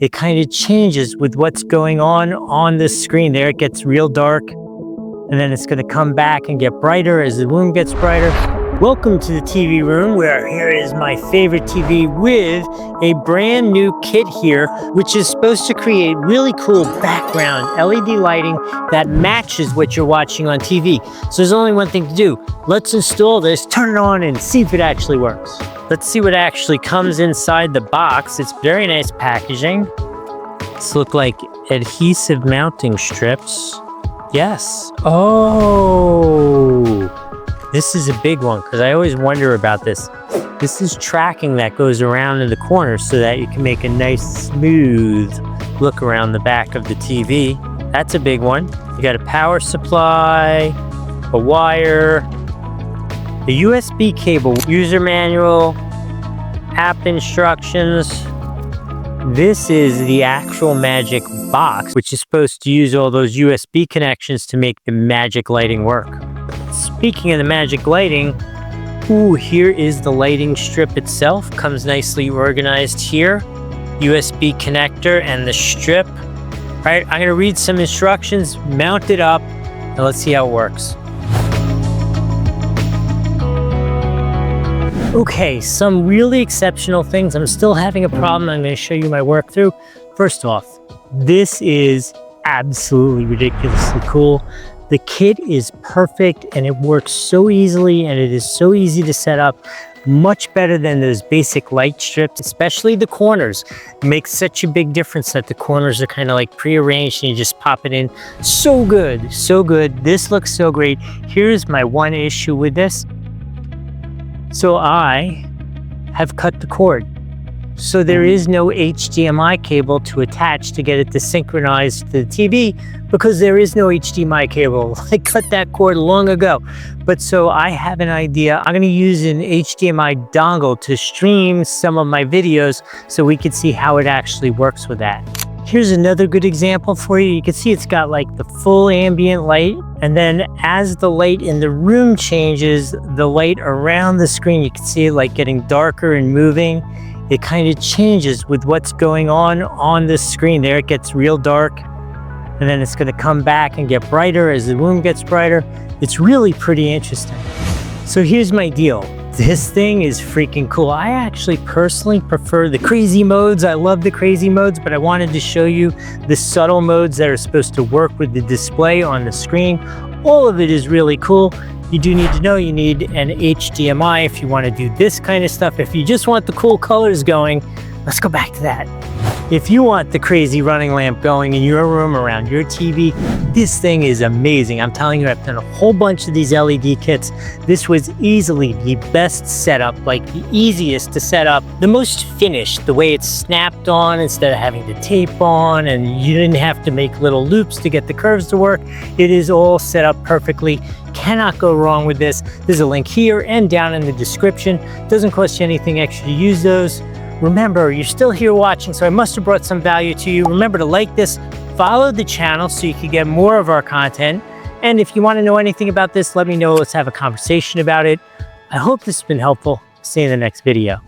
it kind of changes with what's going on the screen. There it gets real dark, and then it's going to come back and get brighter as the room gets brighter. Welcome to the TV room, where here is my favorite TV with a brand new kit here, which is supposed to create really cool background LED lighting that matches what you're watching on TV. So there's only one thing to do. Let's install this, turn it on, and see if it actually works. Let's see what actually comes inside the box. It's very nice packaging. This look like adhesive mounting strips. Yes. Oh, this is a big one, because I always wonder about this. This is tracking that goes around in the corner so that you can make a nice smooth look around the back of the TV. That's a big one. You got a power supply, a wire, a USB cable, user manual, app instructions. This is the actual magic box, which is supposed to use all those USB connections to make the magic lighting work. Speaking of the magic lighting, ooh, here is the lighting strip itself. Comes nicely organized here. USB connector and the strip. All right, I'm gonna read some instructions, mount it up, and let's see how it works. Okay, some really exceptional things. I'm still having a problem. I'm gonna show you my work through. First off, this is absolutely ridiculously cool. The kit is perfect and it works so easily, and it is so easy to set up. Much better than those basic light strips, especially the corners. It makes such a big difference that the corners are kind of like prearranged and you just pop it in. So good, so good. This looks so great. Here's my one issue with this. So I have cut the cord. So there is no HDMI cable to attach to get it to synchronize to the TV, because there is no HDMI cable. I cut that cord long ago. But so I have an idea. I'm going to use an HDMI dongle to stream some of my videos so we can see how it actually works with that. Here's another good example for you. You can see it's got like the full ambient light, and then as the light in the room changes, the light around the screen, you can see it like getting darker and moving. It kind of changes with what's going on the screen. There it gets real dark, and then it's going to come back and get brighter as the room gets brighter. It's really pretty interesting. So here's my deal. This thing is freaking cool. I actually personally prefer the crazy modes. I love the crazy modes, but I wanted to show you the subtle modes that are supposed to work with the display on the screen. All of it is really cool. You do need to know you need an HDMI if you want to do this kind of stuff. If you just want the cool colors going, let's go back to that. If you want the crazy running lamp going in your room around your TV, this thing is amazing. I'm telling you, I've done a whole bunch of these LED kits. This was easily the best setup, like the easiest to set up, the most finished, the way it's snapped on instead of having to tape on, and you didn't have to make little loops to get the curves to work. It is all set up perfectly. Cannot go wrong with this. There's a link here and down in the description. Doesn't cost you anything extra to use those. Remember, you're still here watching, so I must have brought some value to you. Remember to like this, follow the channel so you can get more of our content. And if you want to know anything about this, let me know. Let's have a conversation about it. I hope this has been helpful. See you in the next video.